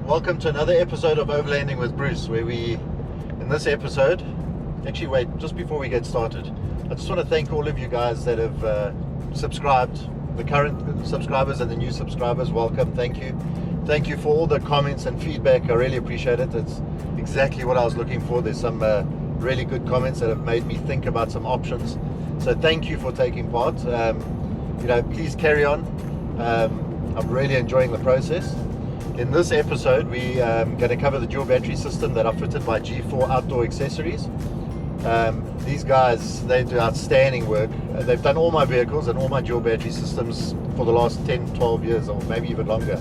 Welcome to another episode of Overlanding with Bruce, where in this episode, actually wait, just before we get started, I just want to thank all of you guys that have subscribed, the current subscribers and the new subscribers. Welcome, thank you. Thank you for all the comments and feedback. I really appreciate it. It's exactly what I was looking for. There's some really good comments that have made me think about some options. So thank you for taking part. Please carry on. I'm really enjoying the process. In this episode, we're going to cover the dual battery system that are fitted by G4 Outdoor Accessories. These guys, they do outstanding work. They've done all my vehicles and all my dual battery systems for the last 10, 12 years, or maybe even longer.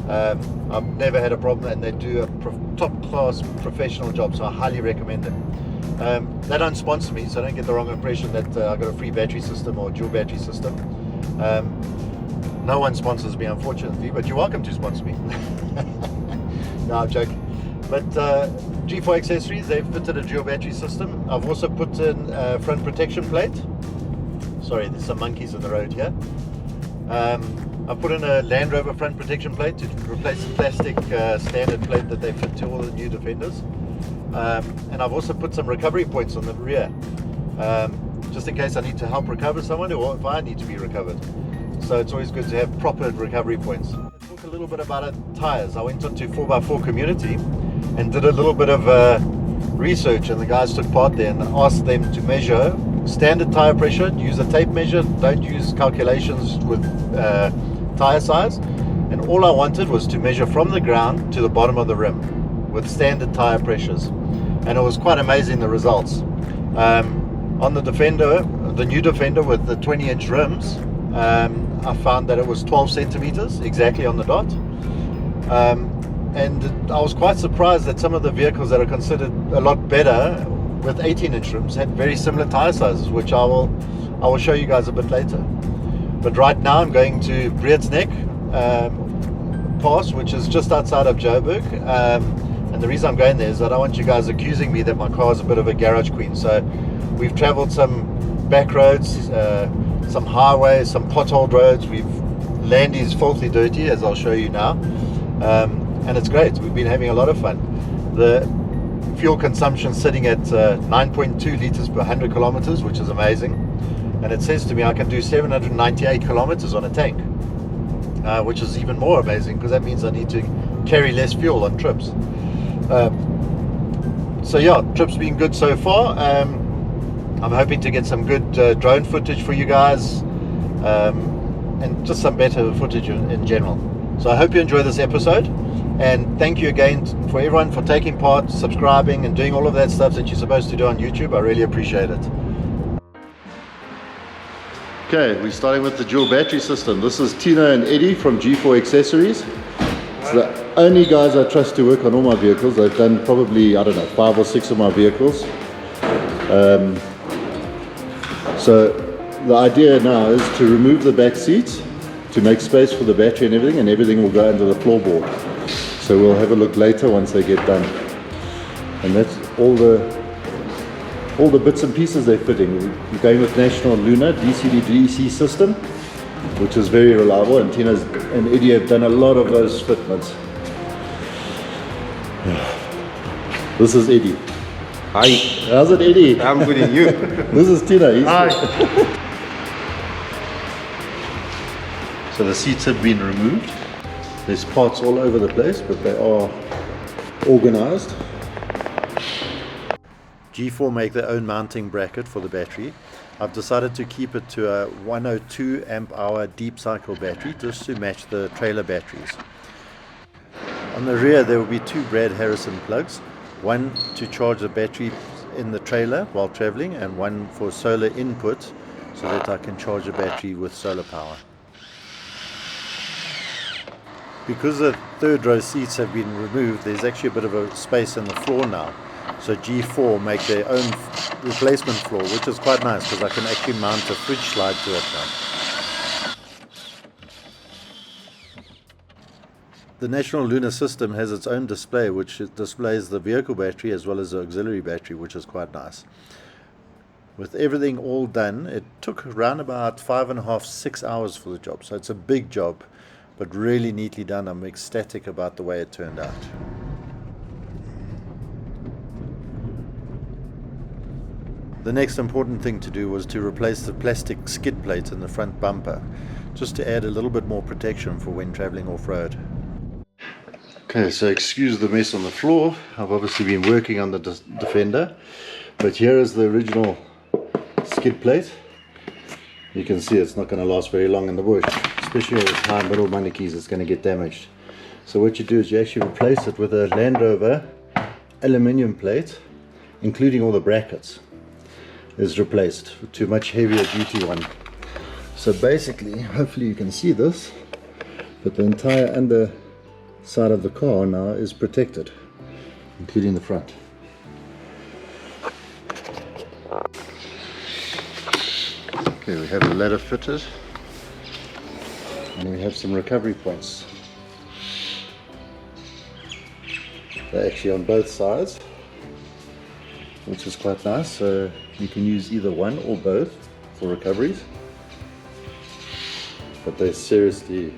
I've never had a problem, and they do a top-class professional job, so I highly recommend them. They don't sponsor me, so don't get the wrong impression that I got a free battery system or dual battery system. No one sponsors me, unfortunately, but you're welcome to sponsor me. No, I'm joking. But G4 Accessories, they've fitted a dual battery system. I've also put in a front protection plate. Sorry, there's some monkeys on the road here. I've put in a Land Rover front protection plate to replace the plastic standard plate that they fit to all the new Defenders. And I've also put some recovery points on the rear, just in case I need to help recover someone, or if I need to be recovered. So it's always good to have proper recovery points. Let's talk a little bit about tyres. I went onto 4x4 community and did a little bit of research, and the guys took part there and asked them to measure standard tyre pressure. Use a tape measure, don't use calculations with tyre size. And all I wanted was to measure from the ground to the bottom of the rim with standard tyre pressures, and it was quite amazing, the results. On the Defender, the new Defender with the 20-inch rims, I found that it was 12 centimeters exactly on the dot. And I was quite surprised that some of the vehicles that are considered a lot better with 18-inch rims had very similar tire sizes, which I will show you guys a bit later. But right now I'm going to Breed's Neck Pass, which is just outside of Joburg. And the reason I'm going there is that I don't want you guys accusing me that my car is a bit of a garage queen. So we've traveled some back roads, some highways, some potholed roads. Land is filthy dirty, as I'll show you now, and it's great. We've been having a lot of fun. The fuel consumption sitting at 9.2 liters per 100 kilometers, which is amazing, and it says to me I can do 798 kilometers on a tank, which is even more amazing, because that means I need to carry less fuel on trips. So yeah, trip's been good so far. I'm hoping to get some good drone footage for you guys, and just some better footage in general. So I hope you enjoy this episode, and thank you again for everyone for taking part, subscribing, and doing all of that stuff that you're supposed to do on YouTube. I really appreciate it. Okay, we're starting with the dual battery system. This is Tino and Eddie from G4 Accessories. It's the only guys I trust to work on all my vehicles. They've done probably, I don't know, 5 or 6 of my vehicles. So the idea now is to remove the back seats to make space for the battery and everything will go under the floorboard. So we'll have a look later once they get done. And that's all the bits and pieces they're fitting. We're going with National Luna DC-to-DC system, which is very reliable, and Tina and Eddie have done a lot of those fitments. This is Eddie. Hi. How's it, Eddie? I'm good, and you? This is Tina. Hi. So the seats have been removed. There's parts all over the place, but they are organized. G4 make their own mounting bracket for the battery. I've decided to keep it to a 102 amp hour deep cycle battery, just to match the trailer batteries. On the rear there will be 2 Brad Harrison plugs, one to charge the battery in the trailer while traveling, and one for solar input so that I can charge the battery with solar power. Because the third row seats have been removed, there's actually a bit of a space in the floor now. So G4 make their own replacement floor, which is quite nice because I can actually mount a fridge slide to it now. The National Lunar system has its own display, which displays the vehicle battery as well as the auxiliary battery, which is quite nice. With everything all done, it took around about 5.5–6 hours for the job, so it's a big job. but really neatly done. I'm ecstatic about the way it turned out. The next important thing to do was to replace the plastic skid plate in the front bumper, just to add a little bit more protection for when traveling off-road. Okay, so excuse the mess on the floor. I've obviously been working on the Defender, but here is the original skid plate. You can see it's not going to last very long in the bush, especially with high middle manikis. It's going to get damaged. So what you do is you actually replace it with a Land Rover aluminium plate, including all the brackets is replaced to a much heavier duty one. So basically, hopefully you can see this, but the entire underside of the car now is protected, including the front. Okay, we have the ladder fitted, and we have some recovery points. They're actually on both sides, which is quite nice, so you can use either one or both for recoveries. But they're seriously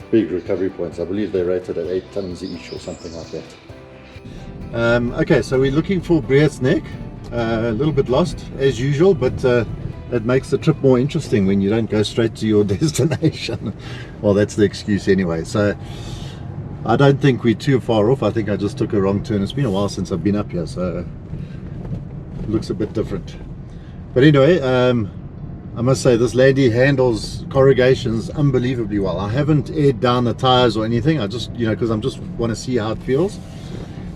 big recovery points. I believe they're rated at 8 tons each or something like that. Okay, so we're looking for Breath's Neck. A little bit lost as usual, but it makes the trip more interesting when you don't go straight to your destination. Well, that's the excuse anyway. So I don't think we're too far off. I think I just took a wrong turn. It's been a while since I've been up here, so it looks a bit different. But anyway, I must say this lady handles corrugations unbelievably well. I haven't aired down the tires or anything. I just, because I just want to see how it feels,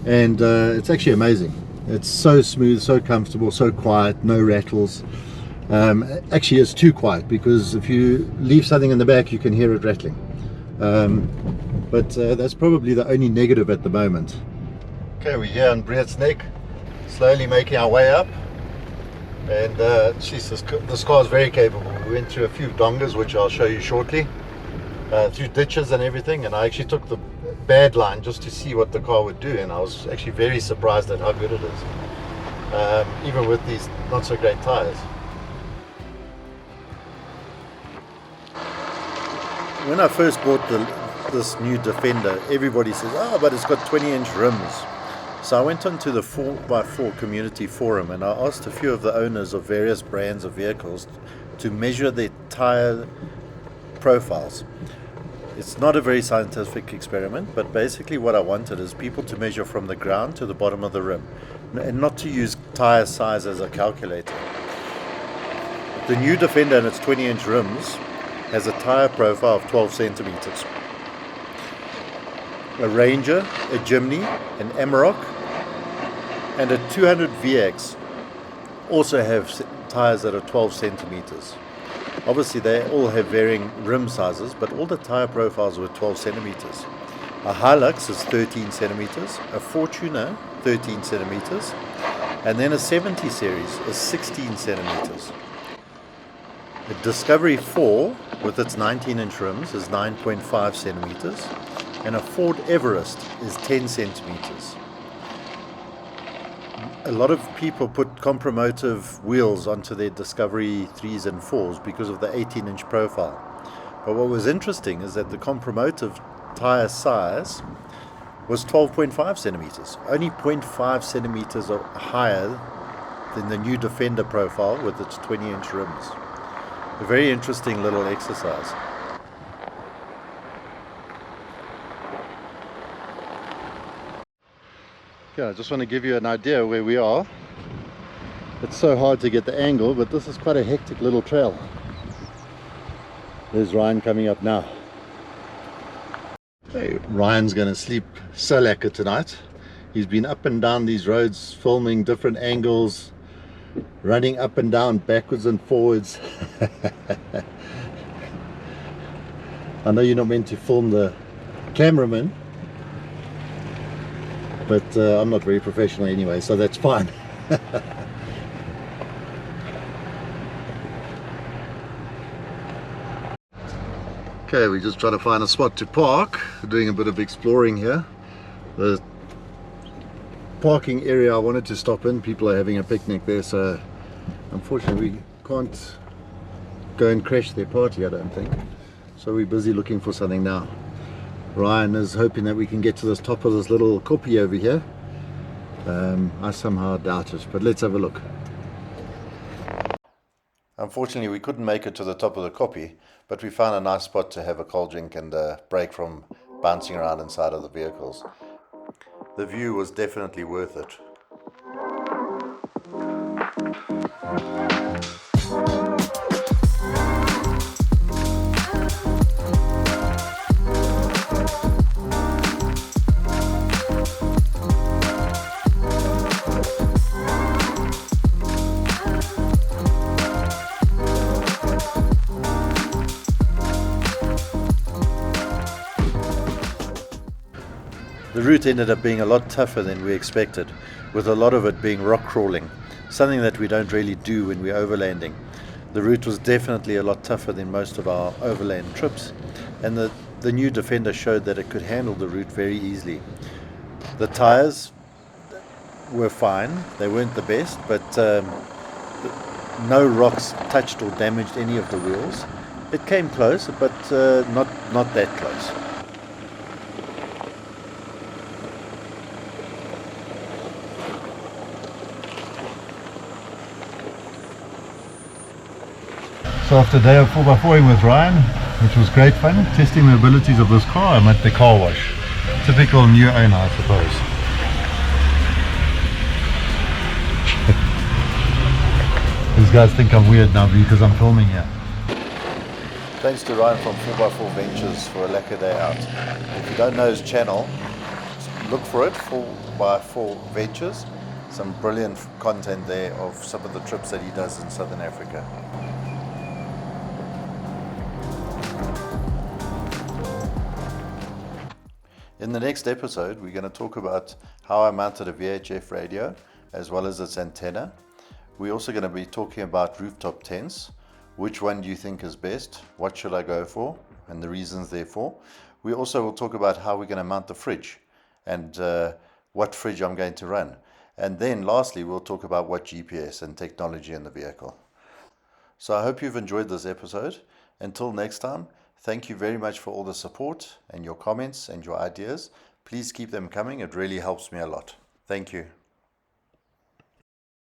and it's actually amazing. It's so smooth, so comfortable, so quiet, no rattles. Actually, it's too quiet, because if you leave something in the back, you can hear it rattling. But that's probably the only negative at the moment. Okay, we're here on Breath's Neck, slowly making our way up. And geez, this car is very capable. We went through a few dongas, which I'll show you shortly, through ditches and everything, and I actually took the bad line just to see what the car would do, and I was actually very surprised at how good it is, even with these not so great tires. When I first bought this new Defender, everybody says, oh, but it's got 20-inch rims. So I went onto the 4x4 community forum, and I asked a few of the owners of various brands of vehicles to measure their tire profiles. It's not a very scientific experiment, but basically what I wanted is people to measure from the ground to the bottom of the rim, and not to use tire size as a calculator. The new Defender and its 20-inch rims has a tire profile of 12 centimeters. A Ranger, a Jimny, an Amarok, and a 200 VX also have tires that are 12 centimeters. Obviously they all have varying rim sizes, but all the tire profiles were 12 centimeters. A Hilux is 13 centimeters, a Fortuner 13 centimeters, and then a 70 series is 16 centimeters. The Discovery 4 with its 19-inch rims is 9.5 centimeters, and a Ford Everest is 10 centimeters. A lot of people put compromotive wheels onto their Discovery 3s and 4s because of the 18-inch profile. But what was interesting is that the compromotive tire size was 12.5 centimeters, only 0.5 centimeters higher than the new Defender profile with its 20-inch rims. A very interesting little exercise. Yeah, I just want to give you an idea where we are. It's so hard to get the angle, but this is quite a hectic little trail. There's Ryan coming up now. Hey, Ryan's going to sleep so lekker tonight. He's been up and down these roads filming different angles, running up and down, backwards and forwards. I know you're not meant to film the cameraman, but I'm not very professional anyway, so that's fine. Okay, we're just trying to find a spot to park. We're doing a bit of exploring here. The parking area I wanted to stop in, people are having a picnic there, so unfortunately we can't go and crash their party, I don't think. So we're busy looking for something now. Ryan is hoping that we can get to the top of this little koppie over here. I somehow doubt it, but let's have a look. Unfortunately, we couldn't make it to the top of the koppie, but we found a nice spot to have a cold drink and a break from bouncing around inside of the vehicles. The view was definitely worth it. The route ended up being a lot tougher than we expected, with a lot of it being rock crawling, something that we don't really do when we're overlanding. The route was definitely a lot tougher than most of our overland trips, and the new Defender showed that it could handle the route very easily. The tyres were fine, they weren't the best, but no rocks touched or damaged any of the wheels. It came close, but not that close. So after a day of 4x4ing with Ryan, which was great fun, testing the abilities of this car, I'm at the car wash. Typical new owner, I suppose. These guys think I'm weird now because I'm filming here. Thanks to Ryan from 4x4 Ventures for a lekker day out. If you don't know his channel, look for it, 4x4 Ventures. Some brilliant content there of some of the trips that he does in Southern Africa. In the next episode, we're going to talk about how I mounted a VHF radio as well as its antenna. We're also going to be talking about rooftop tents. Which one do you think is best? What should I go for? And the reasons therefore. We also will talk about how we're going to mount the fridge and what fridge I'm going to run. And then lastly, we'll talk about what GPS and technology in the vehicle. So I hope you've enjoyed this episode. Until next time, thank you very much for all the support and your comments and your ideas. Please keep them coming. It really helps me a lot. Thank you.